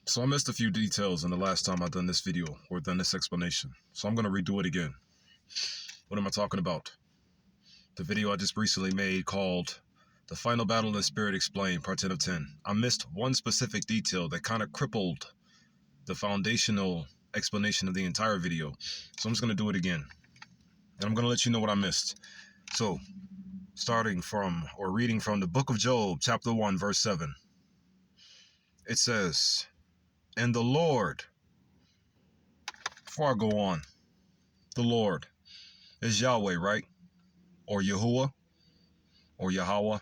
So I missed a few details in the last time I done this video or done this explanation. So I'm going to redo it again. What am I talking about? The video I just recently made called The Final Battle in Spirit Explained, Part 10 of 10. I missed one specific detail that kind of crippled the foundational explanation of the entire video. So I'm just going to do it again. And I'm going to let you know what I missed. So, starting from or reading from the book of Job, chapter 1, verse 7. It says, "And the Lord," before I go on, the Lord is Yahweh, right? Or Yahuwah, or Yahweh.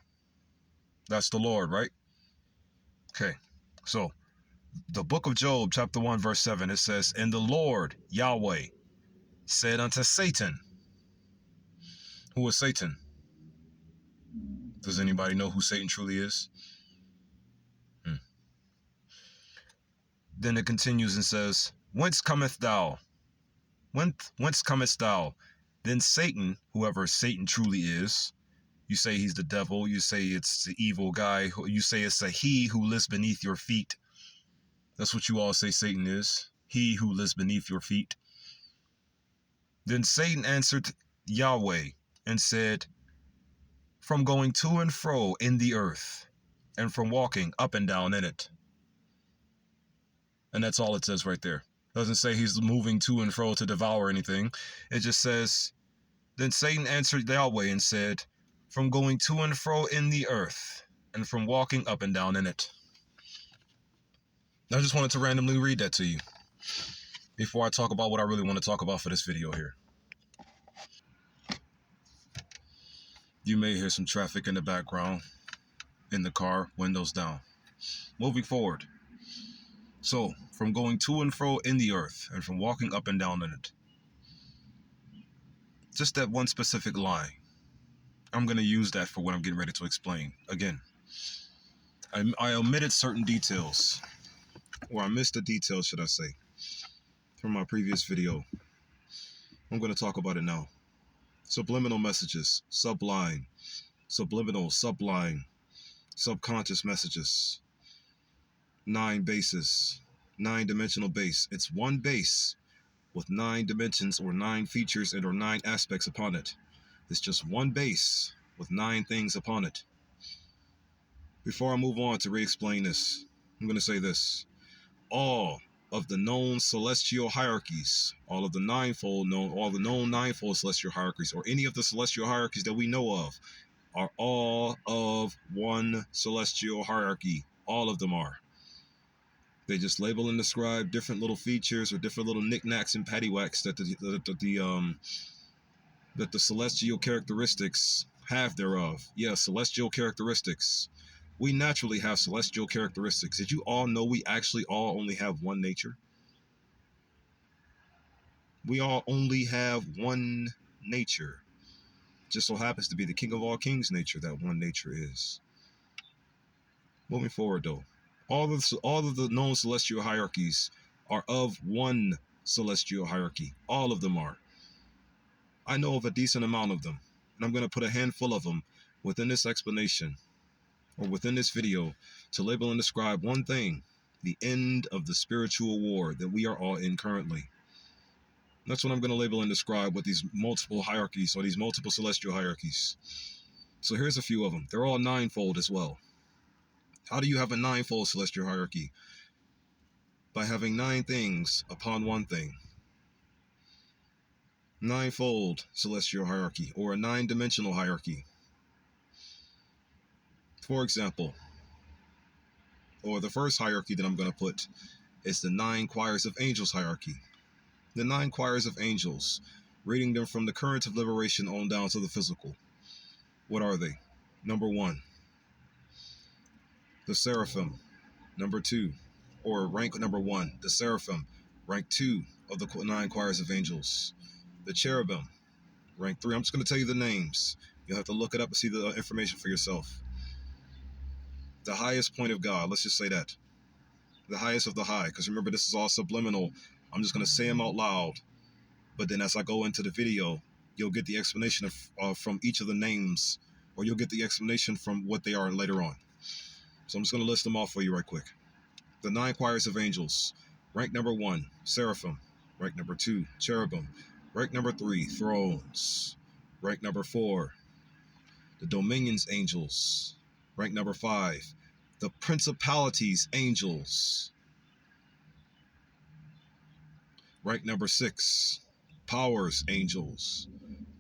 That's the Lord, right? Okay, so the book of Job, chapter 1, verse 7, it says, "And the Lord, Yahweh, said unto Satan," who is Satan? Does anybody know who Satan truly is? Then it continues and says, "Whence cometh thou? Whence comest thou?" Then Satan, whoever Satan truly is, you say he's the devil, you say it's the evil guy, you say it's a he who lives beneath your feet. That's what you all say Satan is. He who lives beneath your feet. Then Satan answered Yahweh and said, "From going to and fro in the earth, and from walking up and down in it." And that's all it says right there. Doesn't say he's moving to and fro to devour anything. It just says, "Then Satan answered Yahweh and said, from going to and fro in the earth, and from walking up and down in it." I just wanted to randomly read that to you before I talk about what I really want to talk about for this video here. You may hear some traffic in the background, in the car, windows down. Moving forward. So, from going to and fro in the earth, and from walking up and down in it. Just that one specific line. I'm going to use that for what I'm getting ready to explain. Again, I omitted certain details, or I missed a detail, should I say, from my previous video. I'm going to talk about it now. Subliminal messages, subline, subliminal, subline, subconscious messages. 9 bases, 9-dimensional base. It's one base with 9 dimensions or 9 features and or 9 aspects upon it. It's just one base with 9 things upon it. Before I move on to re-explain this, I'm going to say this. All of the known celestial hierarchies, all of the known ninefold celestial hierarchies, or any of the celestial hierarchies that we know of, are all of one celestial hierarchy. All of them are. They just label and describe different little features or different little knickknacks and paddywhacks that the celestial characteristics have thereof. Yeah, celestial characteristics. We naturally have celestial characteristics. Did you all know we actually all only have one nature? We all only have one nature. Just so happens to be the King of all kings nature that one nature is. Moving forward though, all of the known celestial hierarchies are of one celestial hierarchy. All of them are. I know of a decent amount of them, and I'm going to put a handful of them within this explanation, or within this video, to label and describe one thing: the end of the spiritual war that we are all in currently. That's what I'm going to label and describe with these multiple hierarchies, or these multiple celestial hierarchies. So here's a few of them. They're all ninefold as well. How do you have a ninefold celestial hierarchy? By having 9 things upon one thing. Ninefold celestial hierarchy, or a 9-dimensional hierarchy. For example, or the first hierarchy that I'm going to put is the 9 choirs of angels hierarchy. The 9 choirs of angels, reading them from the current of liberation on down to the physical. What are they? Number 1, the seraphim. Number 2, or rank number 1, the seraphim. Rank 2 of the 9 choirs of angels. The cherubim. Rank 3. I'm just going to tell you the names. You'll have to look it up and see the information for yourself. The highest point of God. Let's just say that. The highest of the high. Because remember, this is all subliminal. I'm just going to say them out loud. But then as I go into the video, you'll get the explanation from each of the names. Or you'll get the explanation from what they are later on. So I'm just going to list them off for you right quick. The 9 choirs of angels. Rank number 1, seraphim. Rank number 2, cherubim. Rank number 3, thrones. Rank number 4, the dominions angels. Rank number 5, the principalities angels. Rank number 6, powers angels.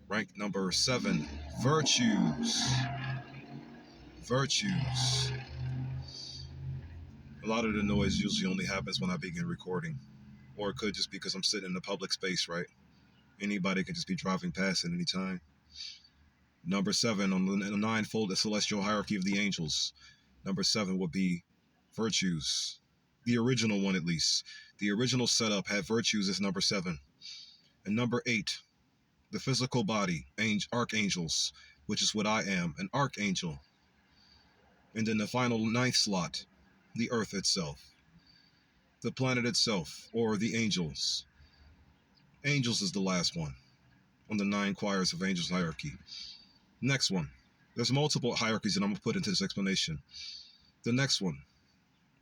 Rank number 7, virtues. Virtues. A lot of the noise usually only happens when I begin recording. Or it could just be because I'm sitting in a public space, right? Anybody could just be driving past at any time. Number 7 on the ninefold celestial hierarchy of the angels. Number 7 would be virtues. The original one, at least. The original setup had virtues as number 7. And number 8, the physical body, archangels, which is what I am, an archangel. And then the final 9th slot, the earth itself. The planet itself, or the angels. Angels is the last one on the 9 choirs of angels hierarchy. Next one. There's multiple hierarchies that I'm going to put into this explanation. The next one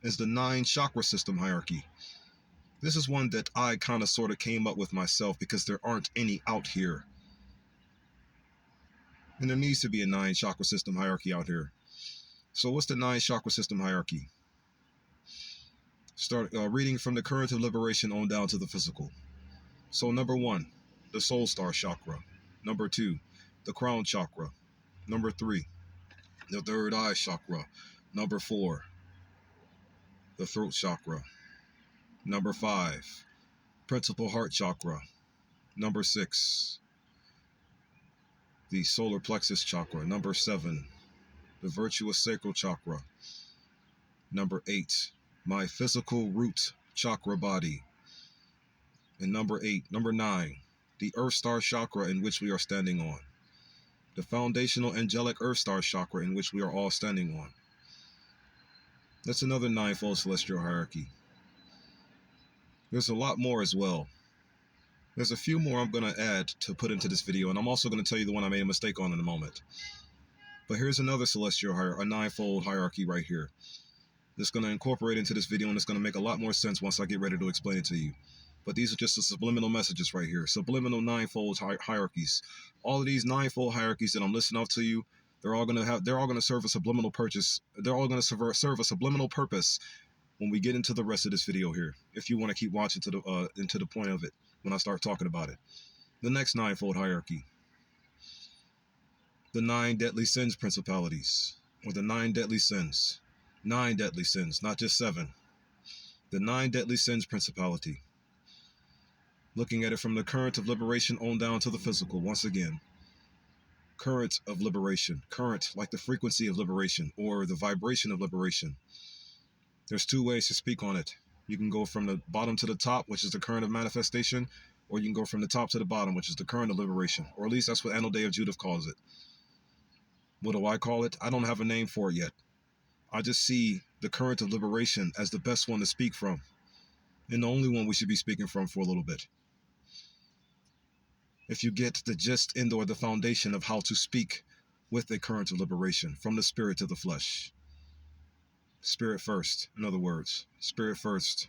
is the 9 chakra system hierarchy. This is one that I kind of sort of came up with myself because there aren't any out here. And there needs to be a 9 chakra system hierarchy out here. So what's the 9 chakra system hierarchy? Start reading from the current of liberation on down to the physical. So number 1, the soul star chakra. Number 2, the crown chakra. Number 3, the third eye chakra. Number 4, the throat chakra. Number 5, principal heart chakra. Number 6, the solar plexus chakra. Number 7, the virtuous sacral chakra. Number 8, my physical root chakra body. And number 9, the earth star chakra in which we are standing on. The foundational angelic earth star chakra in which we are all standing on. That's another 9-fold celestial hierarchy. There's a lot more as well. There's a few more I'm going to add to put into this video, and I'm also going to tell you the one I made a mistake on in a moment. But here's another celestial hierarchy, a 9-fold hierarchy right here. That's going to incorporate into this video, and it's going to make a lot more sense once I get ready to explain it to you. But these are just the subliminal messages right here. Subliminal 9-fold hierarchies. All of these 9-fold hierarchies that I'm listing off to you, they're all going to serve a subliminal purpose. They're all going to serve a subliminal purpose when we get into the rest of this video here. If you want to keep watching to the into the point of it when I start talking about it. The next 9-fold hierarchy. The 9 deadly sins principalities, or the 9 deadly sins. 9 deadly sins, not just 7. The 9 deadly sins principality. Looking at it from the current of liberation on down to the physical, once again. Current of liberation. Current, like the frequency of liberation, or the vibration of liberation. There's 2 ways to speak on it. You can go from the bottom to the top, which is the current of manifestation, or you can go from the top to the bottom, which is the current of liberation. Or at least that's what Anno Day of Judith calls it. What do I call it? I don't have a name for it yet. I just see the current of liberation as the best one to speak from, and the only one we should be speaking from for a little bit. If you get the gist and or the foundation of how to speak with a current of liberation from the spirit to the flesh. Spirit first, in other words, spirit first.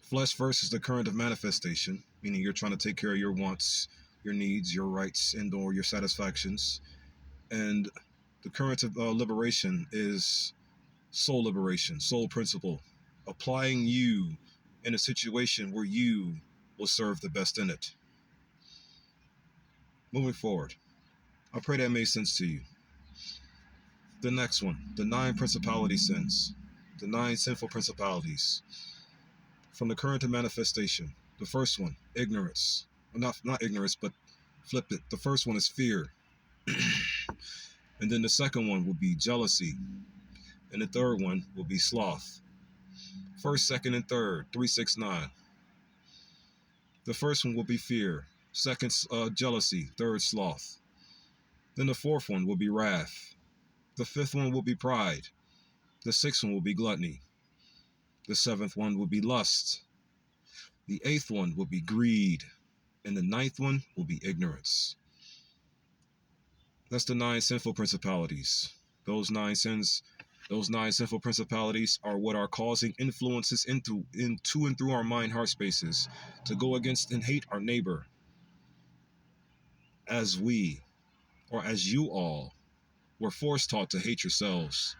Flesh first is the current of manifestation, meaning you're trying to take care of your wants, your needs, your rights, and or your satisfactions. And the current of liberation is soul liberation, soul principle, applying you in a situation where you will serve the best in it. Moving forward, I pray that made sense to you. The next one, the 9 principality sins, the 9 sinful principalities. From the current of manifestation, the first one, ignorance. Well, not ignorance, but flip it. The first one is fear. And then the second one will be jealousy. And the third one will be sloth. First, second, and third, 3, 6, 9. The first one will be fear. Second, jealousy. Third, sloth. Then the fourth one will be wrath. The fifth one will be pride. The 6th one will be gluttony. The 7th one will be lust. The 8th one will be greed. And the 9th one will be ignorance. That's the 9 sinful principalities. Those 9 sins, Those 9 sinful principalities are what are causing influences into and through our mind heart spaces to go against and hate our neighbor as we, or as you all, were force taught to hate yourselves.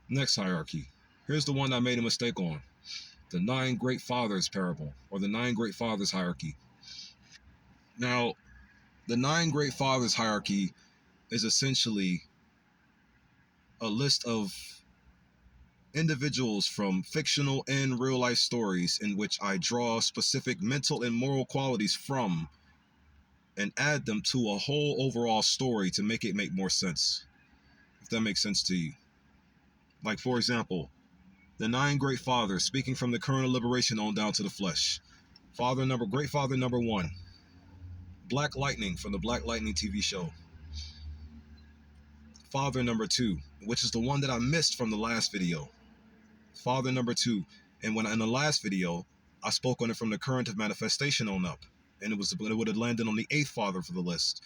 Next hierarchy. Here's the one I made a mistake on. The 9 great fathers parable, or the 9 great fathers hierarchy. Now, the 9 great fathers hierarchy is essentially a list of individuals from fictional and real life stories in which I draw specific mental and moral qualities from and add them to a whole overall story to make it make more sense. If that makes sense to you. Like, for example, the 9 great fathers, speaking from the current of liberation on down to the flesh. Great father number 1, Black Lightning from the Black Lightning TV show. Father number 2, which is the one that I missed from the last video. Father number 2, and when in the last video, I spoke on it from the current of manifestation on up, and it would have landed on the 8th father for the list.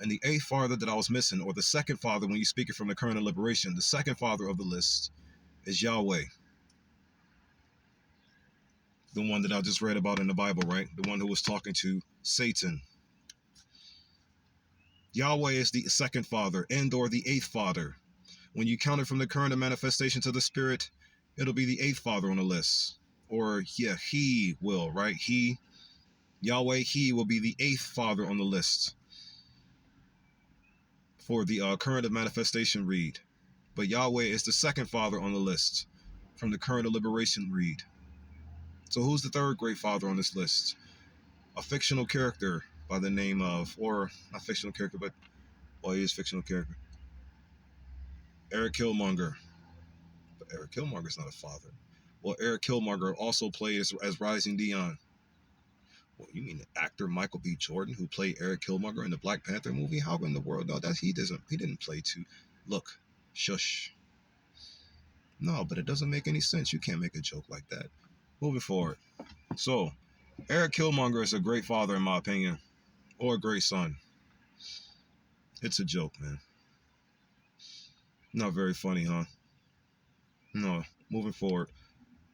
And the 8th father that I was missing, or the 2nd father when you speak it from the current of liberation, the 2nd father of the list is Yahweh. The one that I just read about in the Bible, right? The one who was talking to Satan. Yahweh is the 2nd father and or the 8th father. When you count it from the current of manifestation to the spirit, it'll be the 8th father on the list. Or yeah, he will, right? Yahweh, he will be the 8th father on the list for the current of manifestation read. But Yahweh is the 2nd father on the list from the current of liberation read. So who's the 3rd great father on this list? A fictional character by the name of, or not fictional character, but, well, he is a fictional character. Eric Killmonger. But Eric Killmonger's not a father. Well, Eric Killmonger also played as Rising Dion. Well, you mean the actor Michael B. Jordan who played Eric Killmonger in the Black Panther movie? How in the world? No, he didn't play too. Look, shush. No, but it doesn't make any sense. You can't make a joke like that. Moving forward. So, Eric Killmonger is a great father in my opinion, or a great son. It's a joke, man. Not very funny, huh? No. Moving forward.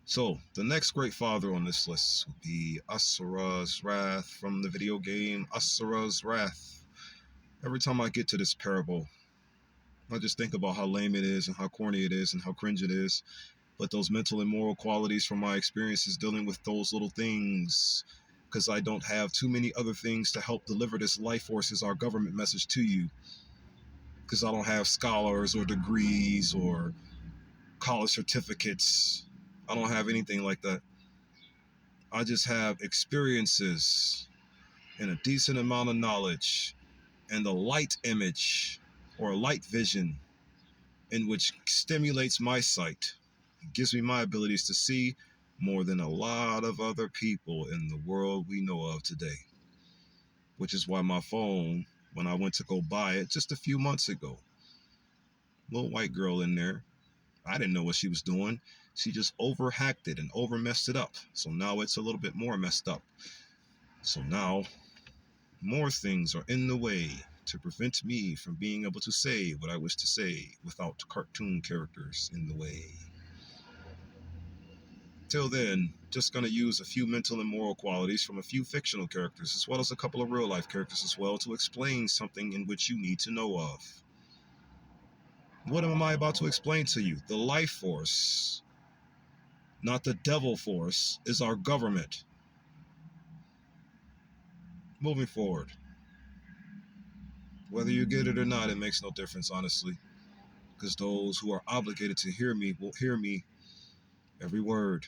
So, the next great father on this list would be Asura's Wrath from the video game Asura's Wrath. Every time I get to this parable, I just think about how lame it is and how corny it is and how cringe it is. But those mental and moral qualities from my experiences dealing with those little things, because I don't have too many other things to help deliver this life force as our government message to you. Because I don't have scholars or degrees or college certificates. I don't have anything like that. I just have experiences and a decent amount of knowledge and the light image or light vision in which stimulates my sight. It gives me my abilities to see more than a lot of other people in the world we know of today. Which is why my phone, when I went to go buy it just a few months ago, little white girl in there, I didn't know what she was doing. She just over-hacked it and over-messed it up. So now it's a little bit more messed up. So now, more things are in the way to prevent me from being able to say what I wish to say without cartoon characters in the way. Till then, just going to use a few mental and moral qualities from a few fictional characters, as well as a couple of real-life characters as well, to explain something in which you need to know of. What am I about to explain to you? The life force, not the devil force, is our government. Moving forward. Whether you get it or not, it makes no difference, honestly. Because those who are obligated to hear me will hear me every word.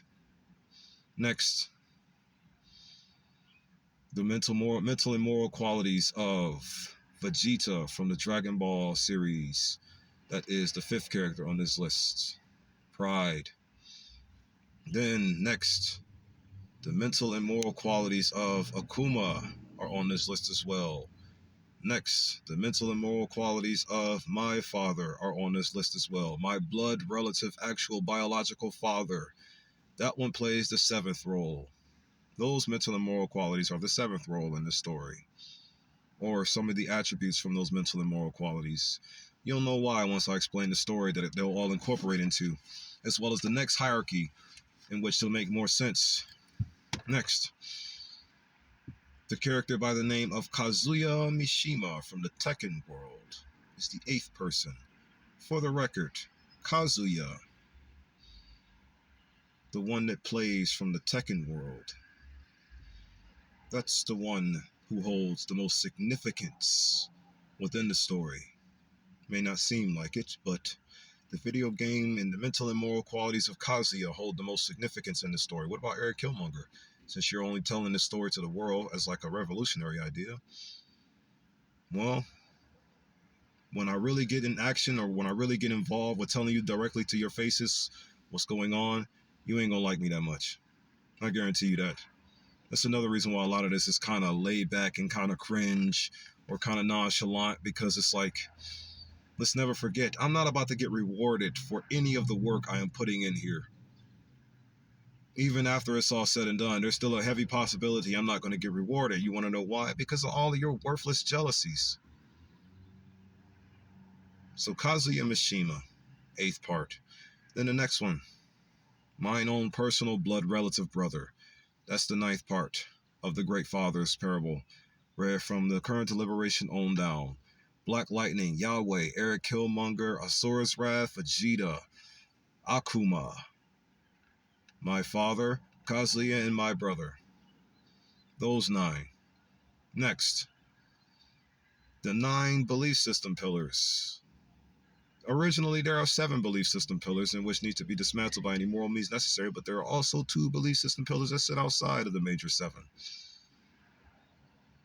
Next, the mental and moral qualities of Vegeta from the Dragon Ball series. That is the 5th character on this list. Pride. Then next, the mental and moral qualities of Akuma are on this list as well. Next, the mental and moral qualities of my father are on this list as well. My blood relative actual biological father. That one plays the 7th role. Those mental and moral qualities are the 7th role in this story. Or some of the attributes from those mental and moral qualities. You'll know why once I explain the story that they'll all incorporate into, as well as the next hierarchy in which they'll make more sense. Next, the character by the name of Kazuya Mishima from the Tekken world is the 8th person. For the record, Kazuya, the one that plays from the Tekken world, that's the one who holds the most significance within the story. May not seem like it, but the video game and the mental and moral qualities of Kazuya hold the most significance in the story. What about Eric Killmonger? Since you're only telling this story to the world as like a revolutionary idea, well, when I really get in action or when I really get involved with telling you directly to your faces what's going on, you ain't gonna like me that much. I guarantee you that. That's another reason why a lot of this is kind of laid back and kind of cringe or kind of nonchalant, because it's like, let's never forget, I'm not about to get rewarded for any of the work I am putting in here. Even after it's all said and done, there's still a heavy possibility I'm not going to get rewarded. You want to know why? Because of all of your worthless jealousies. So Kazuya Mishima, 8th part. Then the next one, mine own personal blood relative brother. That's the 9th part of the Great Father's parable, read from the current deliberation on down. Black Lightning, Yahweh, Eric Killmonger, Asura's Wrath, Vegeta, Akuma. My father, Kazuya, and my brother. Those 9. Next, the 9 belief system pillars. Originally, there are 7 belief system pillars in which need to be dismantled by any moral means necessary, but there are also 2 belief system pillars that sit outside of the major 7.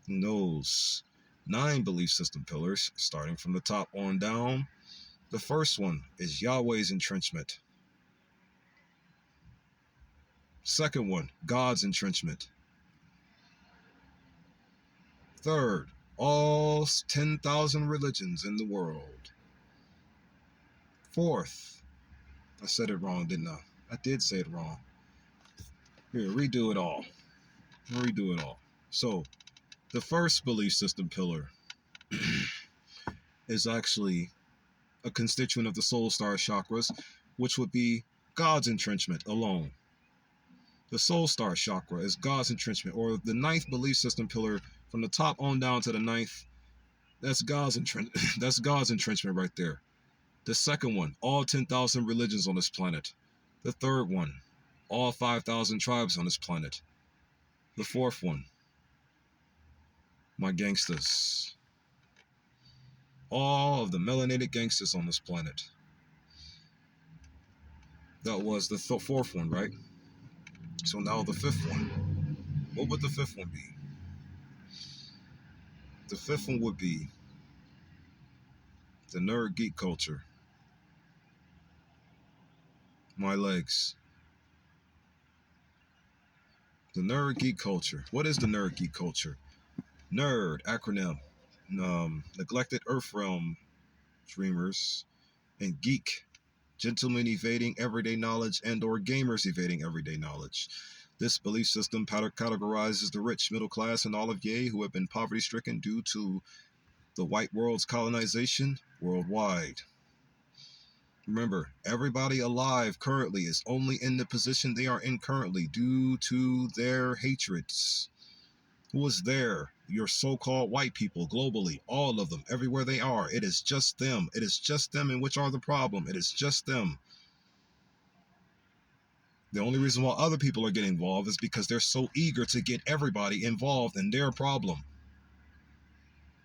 And those 9 belief system pillars, starting from the top on down, the first one is Yahweh's entrenchment. Second one, God's entrenchment. Third, all 10,000 religions in the world. Fourth, I said it wrong, didn't I? I did say it wrong. Here, redo it all. Redo it all. So, the first belief system pillar is actually a constituent of the soul star chakras, which would be God's entrenchment alone. The soul star chakra is God's entrenchment, or the 9th belief system pillar from the top on down to the 9th. That's God's entrenchment right there. The second one, all 10,000 religions on this planet. The third one, all 5,000 tribes on this planet. The fourth one, my gangsters. All of the melanated gangsters on this planet. That was the fourth one, right? So now the fifth one. What would the fifth one be? The fifth one would be the nerd geek culture. My legs. The nerd geek culture. What is the nerd geek culture? Nerd, acronym. Neglected Earthrealm dreamers. And geek, gentlemen evading everyday knowledge and or gamers evading everyday knowledge. This belief system categorizes the rich, middle class, and all of ye who have been poverty-stricken due to the white world's colonization worldwide. Remember, everybody alive currently is only in the position they are in currently due to their hatreds. Who is there? Your so-called white people globally, all of them, everywhere they are. It is just them. It is just them, and which are the problem. It is just them. The only reason why other people are getting involved is because they're so eager to get everybody involved in their problem.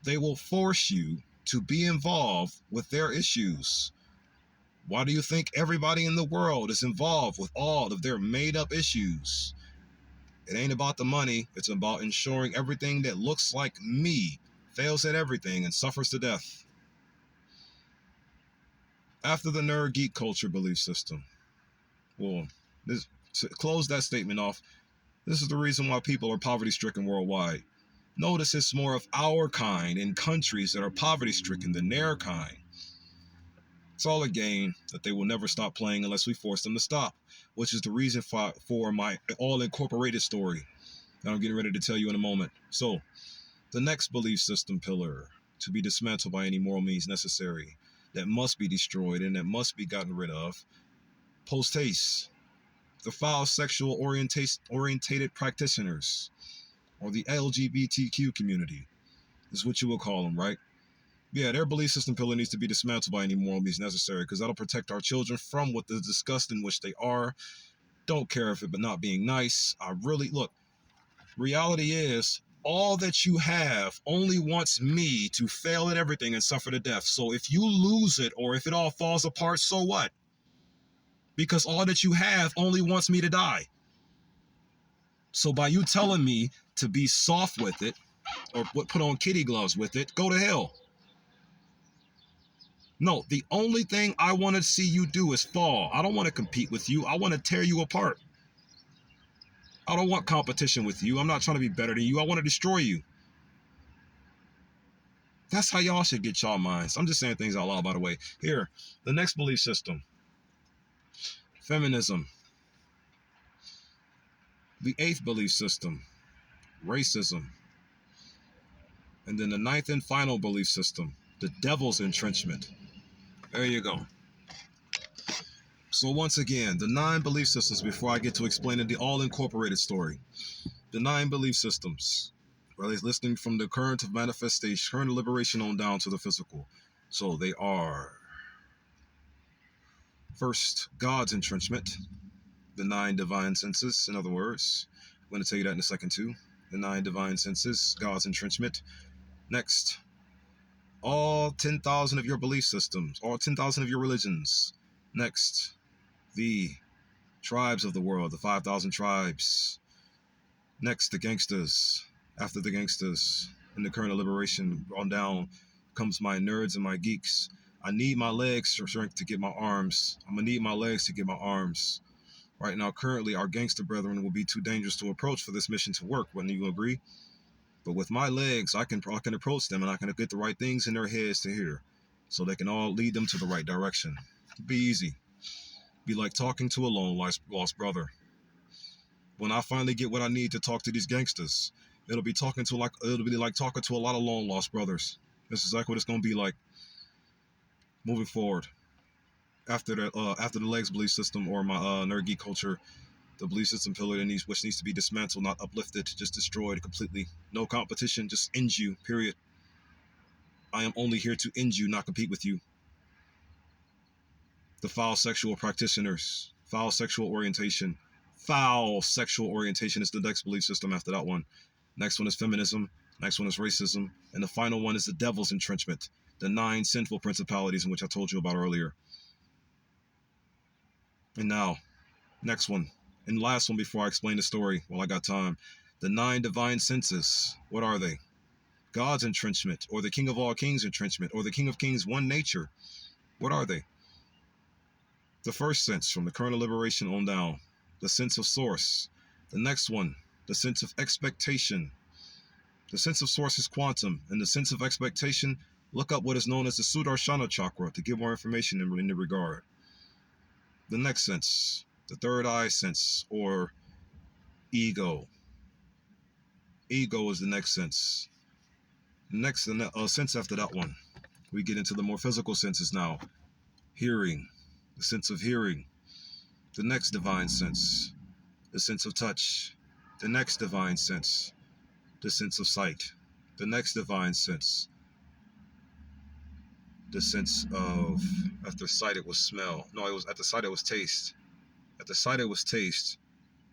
They will force you to be involved with their issues. Why do you think everybody in the world is involved with all of their made-up issues? It ain't about the money. It's about ensuring everything that looks like me fails at everything and suffers to death. After the nerd geek culture belief system. Well, to close that statement off, this is the reason why people are poverty-stricken worldwide. Notice it's more of our kind in countries that are poverty-stricken than their kind. It's all a game that they will never stop playing unless we force them to stop, which is the reason for my all-incorporated story that I'm getting ready to tell you in a moment. So, the next belief system pillar to be dismantled by any moral means necessary. that must be destroyed and that must be gotten rid of. Post haste, the foul sexual orientated practitioners, or the LGBTQ community, is what you will call them, right? Yeah, their belief system pillar needs to be dismantled by any moral means necessary, because that'll protect our children from what the disgust in which they are. Don't care if it but not being nice. I really look. Reality is, all that you have only wants me to fail at everything and suffer to death. So if you lose it or if it all falls apart, so what? Because all that you have only wants me to die. So by you telling me to be soft with it or put on kitty gloves with it, go to hell. No, the only thing I want to see you do is fall. I don't want to compete with you. I want to tear you apart. I don't want competition with you. I'm not trying to be better than you. I want to destroy you. That's how y'all should get y'all minds. I'm just saying things out loud, by the way. Here, the next belief system. Feminism. The eighth belief system. Racism. And then the ninth and final belief system. The devil's entrenchment. There you go. So once again, the 9 belief systems before I get to explaining the all-incorporated story. The 9 belief systems. Well, it's listing from the current of manifestation, current of liberation on down to the physical. So they are, first, God's entrenchment. The 9 divine senses, in other words. I'm going to tell you that in a second too. The 9 divine senses, God's entrenchment. Next, all 10,000 of your belief systems, all 10,000 of your religions. Next, the tribes of the world, the 5,000 tribes. Next, the gangsters. After the gangsters, in the current of liberation on down, comes my nerds and my geeks. I need my legs to shrink to get my arms. I'm going to need my legs to get my arms. Right now, currently, our gangster brethren will be too dangerous to approach for this mission to work. Wouldn't you agree? But with my legs, I can approach them and I can get the right things in their heads to hear, so they can all lead them to the right direction. Be easy. Be like talking to a lone lost brother. When I finally get what I need to talk to these gangsters, it'll be like talking to a lot of long lost brothers. That's exactly what it's gonna be like moving forward. After the legs belief system or my nerd geek culture, the belief system pillar which needs to be dismantled, not uplifted, just destroyed completely. No competition, just end you. Period. I am only here to end you, not compete with you. The foul sexual practitioners, foul sexual orientation. Foul sexual orientation is the next belief system after that one. Next one is feminism. Next one is racism. And the final one is the devil's entrenchment, the 9 sinful principalities in which I told you about earlier. And now, next one, and last one before I explain the story while I got time. The 9 divine senses. What are they? God's entrenchment, or the King of all kings entrenchment, or the King of kings one nature. What are they? The first sense, from the current of liberation on down, the sense of source. The next one, the sense of expectation. The sense of source is quantum, and the sense of expectation, look up what is known as the Sudarshana chakra to get more information in the regard. The next sense, the third eye sense, or ego. Ego is the next sense. Next sense after that one, we get into the more physical senses now. Hearing, the sense of hearing. The next divine sense, the sense of touch. The next divine sense, the sense of sight. The next divine sense, the sense of, after sight it was smell. No, it was at the sight it was taste. At the sight it was taste.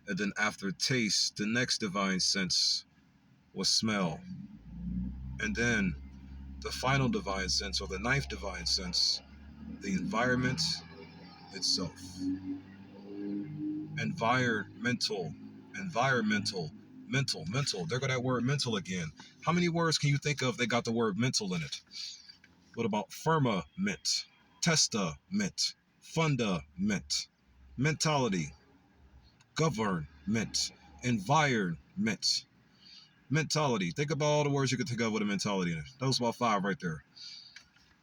And then after taste, the next divine sense was smell. And then the final divine sense, or the 9th divine sense, the environment itself. Environmental. Mental. There go that word mental again. How many words can you think of that got the word mental in it? What about firmament, testament, fundament, mentality, government, environment, mentality. Think about all the words you could think of with a mentality in it. That was about 5 right there.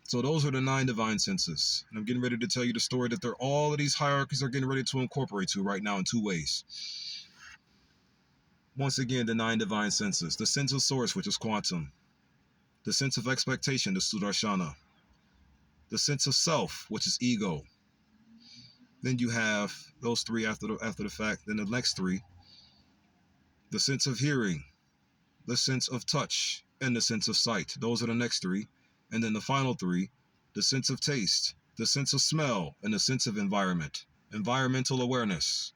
So those are the 9 divine senses. And I'm getting ready to tell you the story that all of these hierarchies are getting ready to incorporate to right now in 2 ways. Once again, the 9 divine senses. The sense of source, which is quantum. The sense of expectation, the Sudarshana. the sense of self, which is ego. Then you have those three after the fact. Then the next three, the sense of hearing, the sense of touch, and the sense of sight. Those are the next three. And then the final three, the sense of taste, the sense of smell, and the sense of environment. Environmental awareness.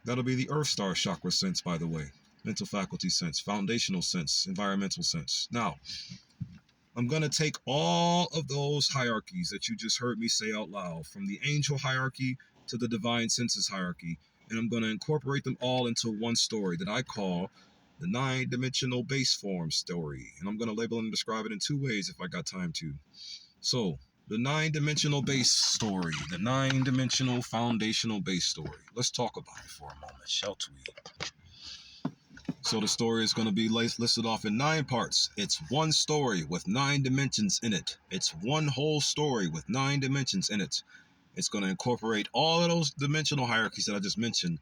That'll be the Earth Star chakra sense, by the way. Mental faculty sense, foundational sense, environmental sense. Now, I'm going to take all of those hierarchies that you just heard me say out loud, from the angel hierarchy to the divine senses hierarchy, and I'm going to incorporate them all into one story that I call the 9-dimensional base form story. And I'm going to label and describe it in two ways if I got time to. So, the 9-dimensional base story, the 9-dimensional foundational base story. Let's talk about it for a moment, shall we? So the story is going to be listed off in 9 parts. It's one story with 9 dimensions in it. It's one whole story with 9 dimensions in it. It's going to incorporate all of those dimensional hierarchies that I just mentioned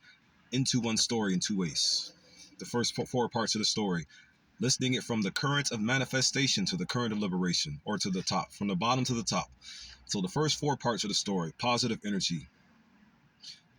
into one story in 2 ways. The first 4 parts of the story, listing it from the current of manifestation to the current of liberation, or to the top, from the bottom to the top. So the first 4 parts of the story, positive energy,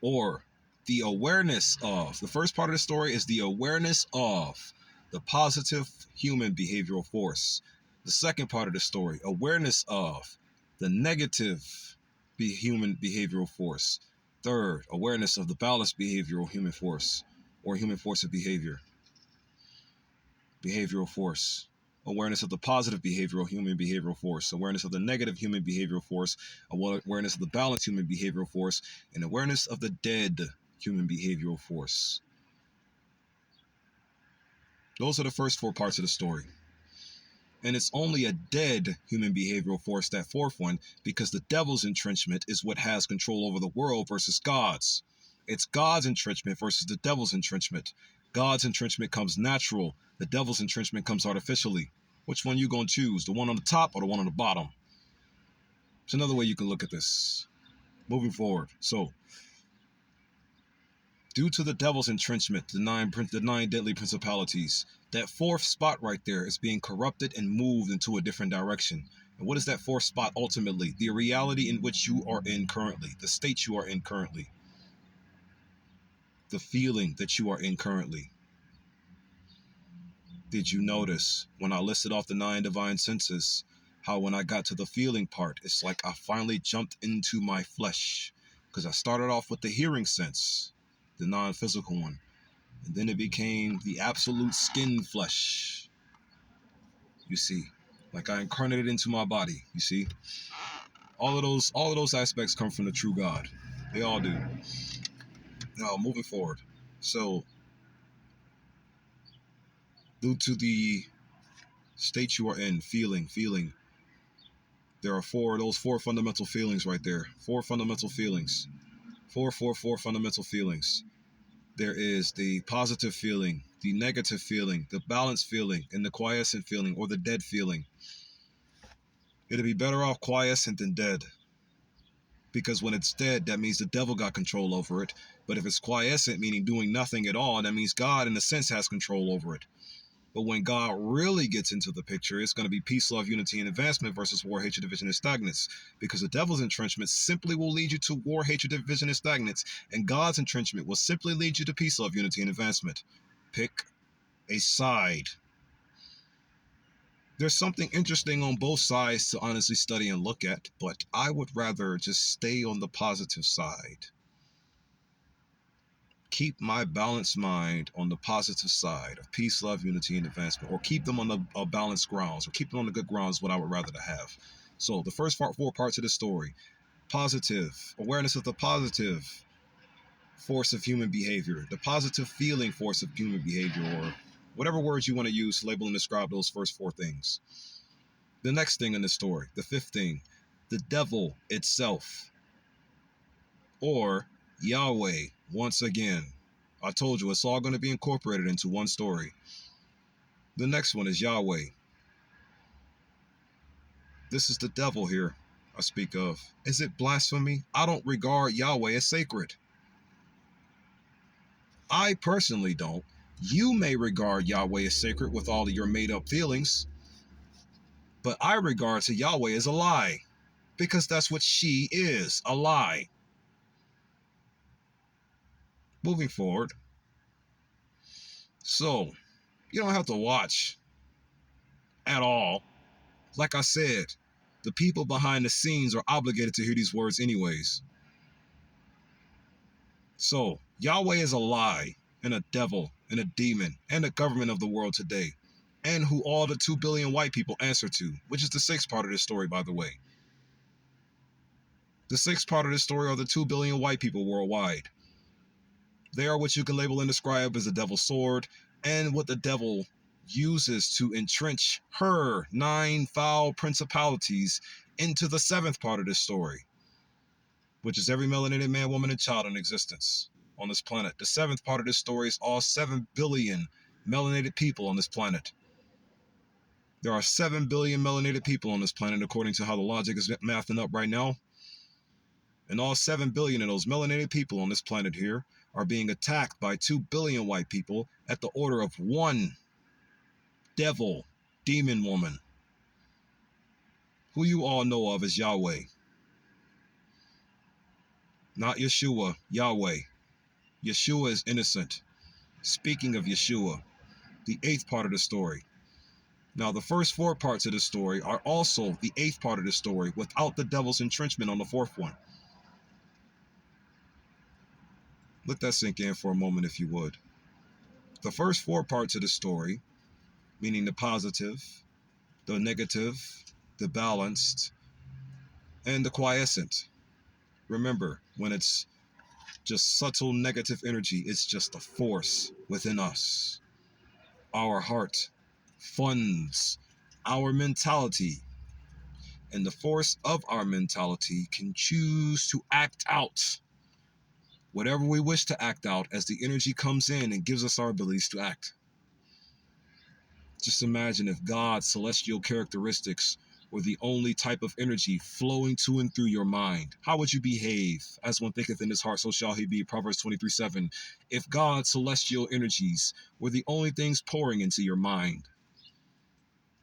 or the awareness of. The first part of the story is the awareness of the positive human behavioral force. The second part of the story, awareness of the negative human behavioral force. Third, awareness of the balanced behavioral human force, or human force of behavior. Behavioral force. Awareness of the positive behavioral human behavioral force, awareness of the negative human behavioral force, awareness of the balanced human behavioral force, and awareness of the dead human behavioral force. Those are the first 4 parts of the story. And it's only a dead human behavioral force, that fourth one, because the devil's entrenchment is what has control over the world versus God's. It's God's entrenchment versus the devil's entrenchment. God's entrenchment comes natural. The devil's entrenchment comes artificially. Which one you going to choose? The one on the top or the one on the bottom? It's another way you can look at this. Moving forward. So, due to the devil's entrenchment, the nine deadly principalities, that fourth spot right there is being corrupted and moved into a different direction. And what is that fourth spot ultimately? The reality in which you are in currently, the state you are in currently, the feeling that you are in currently. Did you notice when I listed off the 9 divine senses, how when I got to the feeling part, it's like I finally jumped into my flesh, because I started off with the hearing sense, the non-physical one, and then it became the absolute skin flesh. You see, like I incarnated into my body. You see, all of those aspects come from the true God. They all do. Now, moving forward, so due to the state you are in, feeling, there are those four fundamental feelings right there. 4 fundamental feelings. 4 fundamental feelings. There is the positive feeling, the negative feeling, the balanced feeling, and the quiescent feeling, or the dead feeling. It'd be better off quiescent than dead. Because when it's dead, that means the devil got control over it. But if it's quiescent, meaning doing nothing at all, that means God, in a sense, has control over it. But when God really gets into the picture, it's going to be peace, love, unity, and advancement versus war, hatred, division, and stagnance. Because the devil's entrenchment simply will lead you to war, hatred, division, and stagnance. And God's entrenchment will simply lead you to peace, love, unity, and advancement. Pick a side. There's something interesting on both sides to honestly study and look at, but I would rather just stay on the positive side. Keep my balanced mind on the positive side of peace, love, unity, and advancement, or keep them on the balanced grounds, or keep them on the good grounds, what I would rather to have. So the first 4 parts of the story: positive, awareness of the positive force of human behavior, the positive feeling force of human behavior, or whatever words you want to use to label and describe those first 4 things. The next thing in the story, the 5th thing, the devil itself, or Yahweh. Once again, I told you it's all going to be incorporated into one story. The next one is Yahweh. This is the devil here I speak of. Is it blasphemy? I don't regard Yahweh as sacred. I personally don't. You may regard Yahweh as sacred with all of your made up feelings. But I regard to Yahweh as a lie, because that's what she is, a lie. Moving forward. So, you don't have to watch at all. Like I said, the people behind the scenes are obligated to hear these words anyways. So, Yahweh is a lie, and a devil, and a demon, and the government of the world today, and who all the 2 billion white people answer to, which is the sixth part of this story, by the way. The sixth part of this story are the 2 billion white people worldwide. They are what you can label and describe as the devil's sword, and what the devil uses to entrench her 9 foul principalities into the seventh part of this story, which is every melanated man, woman, and child in existence on this planet. The seventh part of this story is all 7 billion melanated people on this planet. There are 7 billion melanated people on this planet, according to how the logic is mathing up right now. And all 7 billion of those melanated people on this planet here are being attacked by 2 billion white people at the order of one devil, demon woman, who you all know of as Yahweh. Not Yeshua, Yahweh. Yeshua is innocent. Speaking of Yeshua, the 8th part of the story. Now, the first 4 parts of the story are also the 8th part of the story without the devil's entrenchment on the 4th one. Let that sink in for a moment, if you would. The first 4 parts of the story, meaning the positive, the negative, the balanced, and the quiescent. Remember, when it's just subtle negative energy, it's just a force within us. Our heart funds our mentality, and the force of our mentality can choose to act out whatever we wish to act out as the energy comes in and gives us our abilities to act. Just imagine if God's celestial characteristics were the only type of energy flowing to and through your mind. How would you behave? As one thinketh in his heart, so shall he be. Proverbs 23:7. If God's celestial energies were the only things pouring into your mind,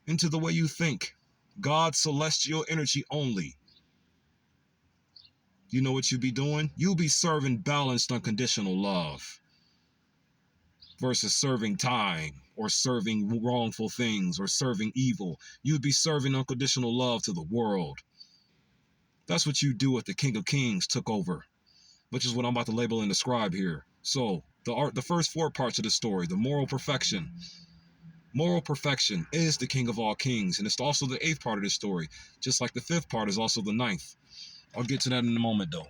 into the way you think, God's celestial energy only, you know what you'd be doing? You'll be serving balanced, unconditional love versus serving time or serving wrongful things or serving evil. You'd be serving unconditional love to the world. That's what you do if the King of Kings took over, which is what I'm about to label and describe here. So, the first 4 parts of the story, the moral perfection. Moral perfection is the King of all kings, and it's also the 8th part of this story, just like the 5th part is also the 9th. I'll get to that in a moment, though.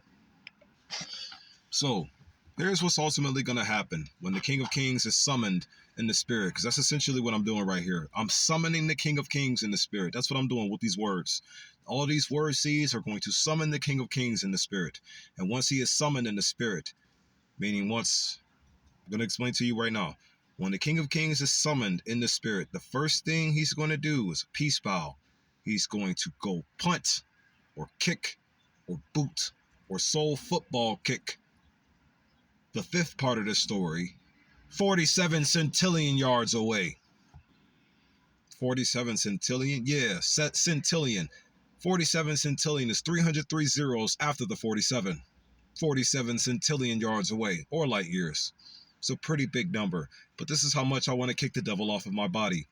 So, here's what's ultimately going to happen when the King of Kings is summoned in the spirit, because that's essentially what I'm doing right here. I'm summoning the King of Kings in the spirit. That's what I'm doing with these words. All these word seeds are going to summon the King of Kings in the spirit. And once he is summoned in the spirit, meaning once, I'm going to explain to you right now. When the King of Kings is summoned in the spirit, the first thing he's going to do is a peace bow. He's going to go punt or kick or boot or soul football kick the 5th part of the story 47 centillion yards away. 47 centillion? Yeah, centillion. 47 centillion is 303 zeros after the 47. 47 centillion yards away, or light years. It's a pretty big number, but this is how much I want to kick the devil off of my body.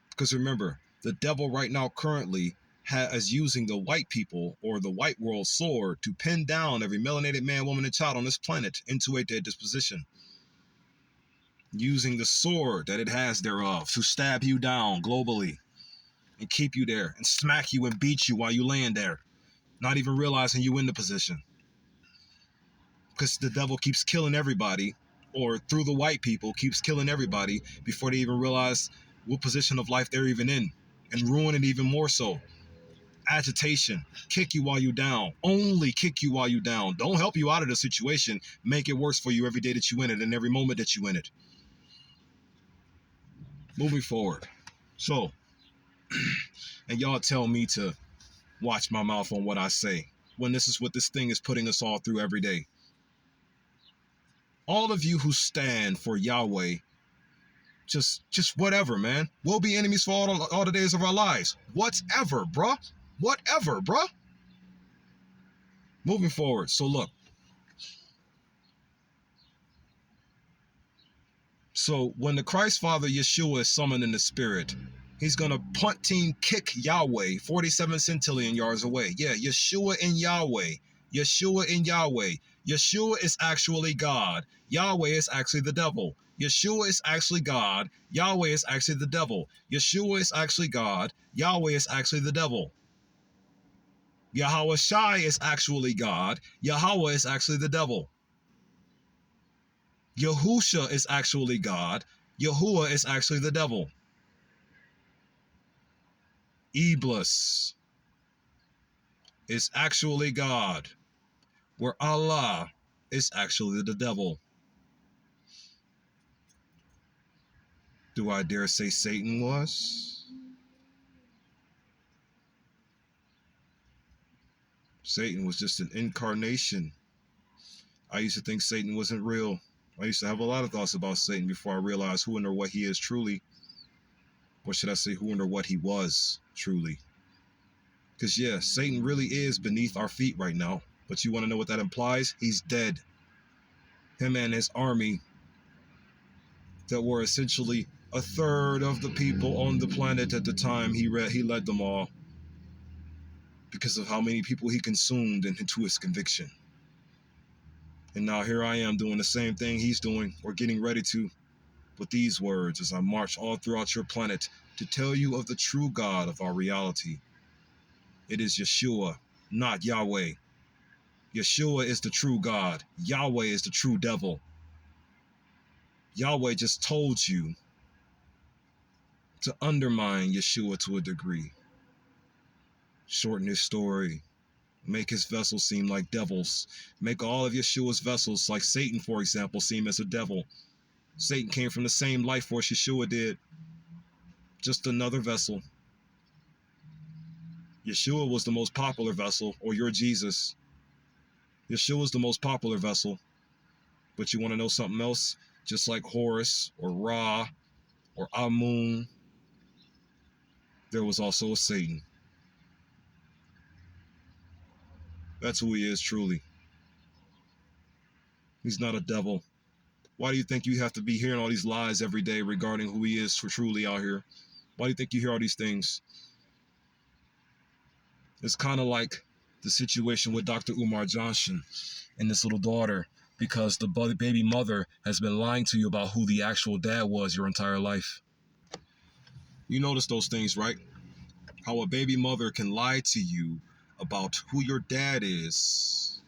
Because remember, the devil right now currently is using the white people or the white world sword to pin down every melanated man, woman, and child on this planet into a dead disposition. Using the sword that it has thereof to stab you down globally and keep you there and smack you and beat you while you laying there, not even realizing you in the position. Because the devil keeps killing everybody, or through the white people keeps killing everybody before they even realize what position of life they're even in, and ruin it even more so. Agitation, kick you while you down, only kick you while you down. Don't help you out of the situation, make it worse for you every day that you in it and every moment that you in it. Moving forward. So, and y'all tell me to watch my mouth on what I say, when this is what this thing is putting us all through every day. All of you who stand for Yahweh Just whatever, man. We'll be enemies for all the days of our lives. Whatever, bruh. Whatever, bruh. Moving forward. So look. So when the Christ Father Yeshua is summoned in the spirit, he's going to punt team kick Yahweh 47 centillion yards away. Yeah, Yeshua in Yahweh. Yeshua in Yahweh. Yeshua is actually God. Yahweh is actually the devil. Yeshua is actually God. Yahweh is actually the devil. Yeshua is actually God. Yahweh is actually the devil. Yahweh Shai is actually God. Yahweh is actually the devil. Yahusha is actually God. Yahuwah is actually the devil. Iblis is actually God, where Allah is actually the devil. Do I dare say Satan was? Satan was just an incarnation. I used to think Satan wasn't real. I used to have a lot of thoughts about Satan before I realized who and or what he is truly. Or should I say who and or what he was truly. Because yeah, Satan really is beneath our feet right now. But you want to know what that implies? He's dead. Him and his army that were essentially a third of the people on the planet at the time he led them all because of how many people he consumed and into his conviction. And now here I am doing the same thing he's doing, or getting ready to, with these words as I march all throughout your planet to tell you of the true God of our reality. It is Yeshua, not Yahweh. Yeshua is the true God. Yahweh is the true devil. Yahweh just told you to undermine Yeshua to a degree. Shorten his story. Make his vessels seem like devils. Make all of Yeshua's vessels, like Satan, for example, seem as a devil. Satan came from the same life force Yeshua did. Just another vessel. Yeshua was the most popular vessel, or your Jesus. Yeshua was the most popular vessel. But you want to know something else? Just like Horus, or Ra, or Amun, there was also a Satan. That's who he is truly. He's not a devil. Why do you think you have to be hearing all these lies every day regarding who he is for truly out here? Why do you think you hear all these things? It's kind of like the situation with Dr. Umar Johnson and this little daughter, because the baby mother has been lying to you about who the actual dad was your entire life. You notice those things, right? How a baby mother can lie to you about who your dad is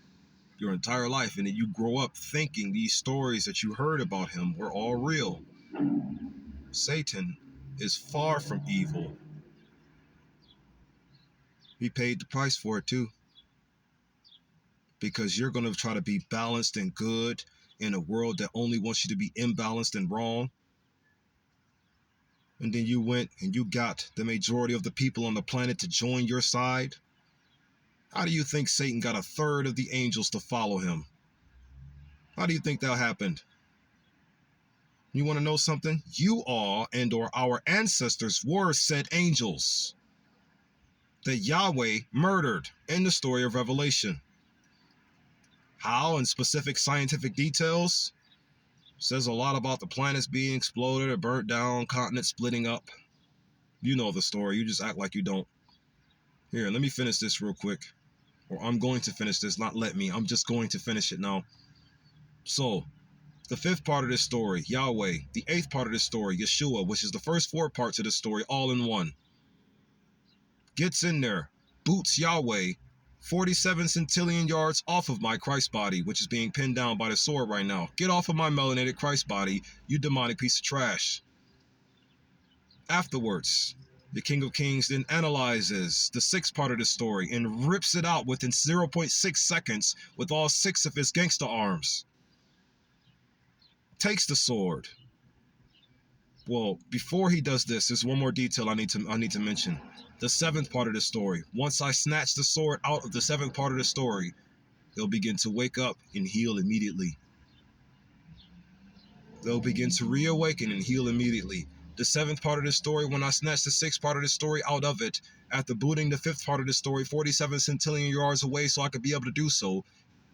your entire life, and then you grow up thinking these stories that you heard about him were all real. Satan is far from evil. He paid the price for it too. Because you're going to try to be balanced and good in a world that only wants you to be imbalanced and wrong. And then you went and you got the majority of the people on the planet to join your side. How do you think Satan got a third of the angels to follow him? How do you think that happened? You want to know something? You all and or our ancestors were said angels that Yahweh murdered in the story of Revelation. How in specific scientific details? Says a lot about the planets being exploded or burnt down, continents splitting up. You know the story. You just act like you don't. Here, let me finish this real quick. Or I'm going to finish this. Not let me. I'm just going to finish it now. So, the fifth part of this story, Yahweh. The eighth part of this story, Yeshua, which is the first four parts of this story all in one. Gets in there, boots Yahweh 47 centillion yards off of my Christ body, which is being pinned down by the sword right now. Get off of my melanated Christ body, you demonic piece of trash. Afterwards, the King of Kings then analyzes the sixth part of the story and rips it out within 0.6 seconds with all six of his gangster arms. Takes the sword. Well, before he does this, there's one more detail I need to mention. The seventh part of the story. Once I snatch the sword out of the seventh part of the story, he'll begin to wake up and heal immediately. they'll begin to reawaken and heal immediately. The seventh part of this story, when I snatch the sixth part of this story out of it, after booting the fifth part of the story 47 centillion yards away so I could be able to do so,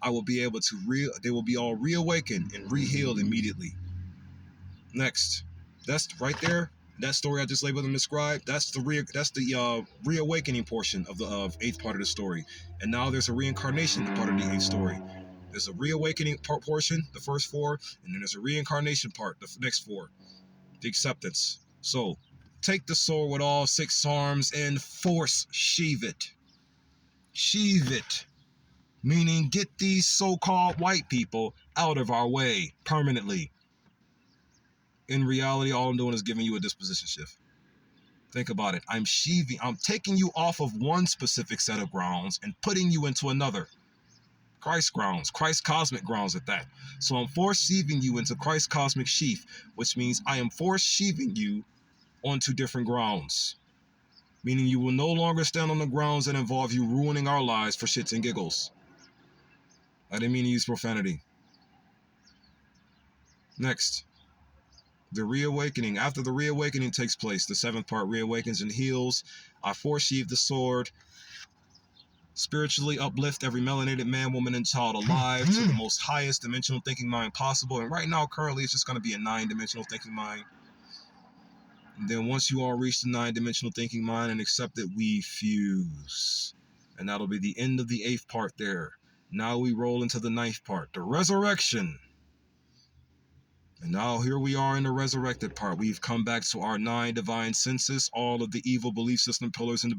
I will be able to they will be all reawakened and re-healed immediately. Next, that's right there. That story I just labeled and described. That's the reawakening portion of the eighth part of the story. And now there's a reincarnation part of the eighth story. There's a reawakening portion, the first four, and then there's a reincarnation part, the next four. The acceptance. So, take the sword with all six arms and force sheathe it. Sheathe it. Meaning get these so-called white people out of our way permanently. In reality, all I'm doing is giving you a disposition shift. Think about it. I'm taking you off of one specific set of grounds and putting you into another. Christ grounds, Christ cosmic grounds at that. So I'm force sheathing you into Christ cosmic sheath, which means I am force sheathing you onto different grounds. Meaning you will no longer stand on the grounds that involve you ruining our lives for shits and giggles. I didn't mean to use profanity. Next, the reawakening. After the reawakening takes place, the seventh part reawakens and heals. I force sheathe the sword. Spiritually uplift every melanated man, woman, and child alive to the most highest dimensional thinking mind possible. And right now, currently, it's just going to be a 9-dimensional thinking mind. And then once you all reach the 9-dimensional thinking mind and accept it, we fuse. And that'll be the end of the eighth part there. Now we roll into the ninth part, the resurrection. And now here we are in the resurrected part. We've come back to our 9 divine senses, all of the evil belief system pillars and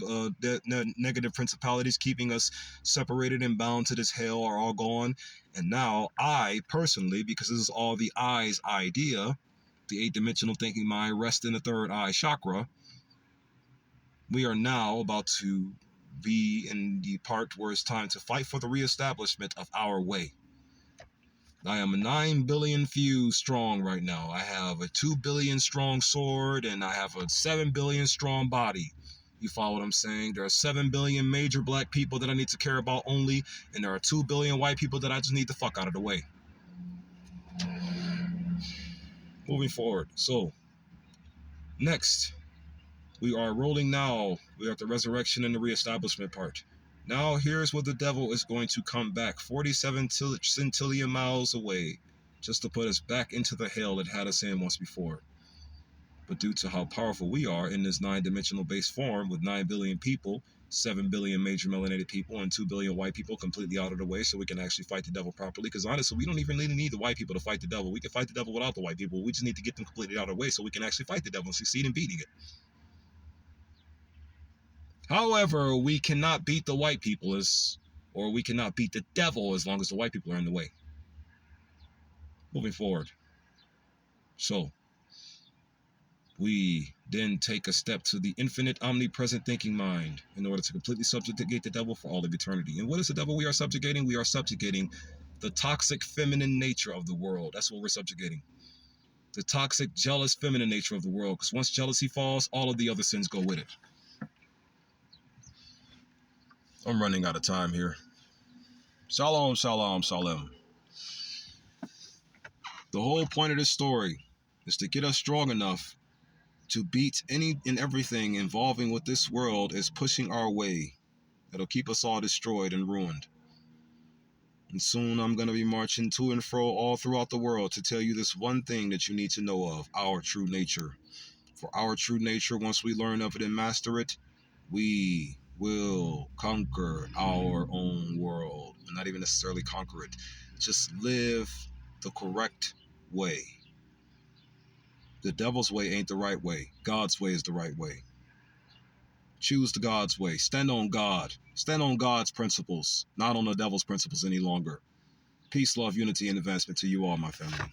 negative principalities keeping us separated and bound to this hell are all gone. And now I personally, because this is all the I's idea, the 8-dimensional thinking mind rests in the third eye chakra. We are now about to be in the part where it's time to fight for the reestablishment of our way. I am a 9 billion fuse strong right now. I have a 2 billion strong sword and I have a 7 billion strong body. You follow what I'm saying? There are 7 billion major black people that I need to care about only, and there are 2 billion white people that I just need to fuck out of the way. Moving forward. So, next, we are rolling now. We are at the resurrection and the reestablishment part. Now, here's where the devil is going to come back 47 centillion miles away just to put us back into the hell it had us in once before. But due to how powerful we are in this 9-dimensional base form with 9 billion people, 7 billion major melanated people, and 2 billion white people completely out of the way so we can actually fight the devil properly. Because honestly, we don't even really need the white people to fight the devil. We can fight the devil without the white people. We just need to get them completely out of the way so we can actually fight the devil and succeed in beating it. However, we cannot beat the white people or we cannot beat the devil as long as the white people are in the way. Moving forward. So, we then take a step to the infinite omnipresent thinking mind in order to completely subjugate the devil for all of eternity. And what is the devil we are subjugating? We are subjugating the toxic feminine nature of the world. That's what we're subjugating. The toxic, jealous, feminine nature of the world. Because once jealousy falls, all of the other sins go with it. I'm running out of time here. Shalom, shalom, shalom. The whole point of this story is to get us strong enough to beat any and everything involving what this world is pushing our way. That'll keep us all destroyed and ruined. And soon I'm going to be marching to and fro all throughout the world to tell you this one thing that you need to know of, our true nature. For our true nature, once we learn of it and master it, we will conquer our own world. And not even necessarily conquer it. Just live the correct way. The devil's way ain't the right way. God's way is the right way. Choose the God's way. Stand on God. Stand on God's principles, not on the devil's principles any longer. Peace, love, unity, and advancement to you all, my family.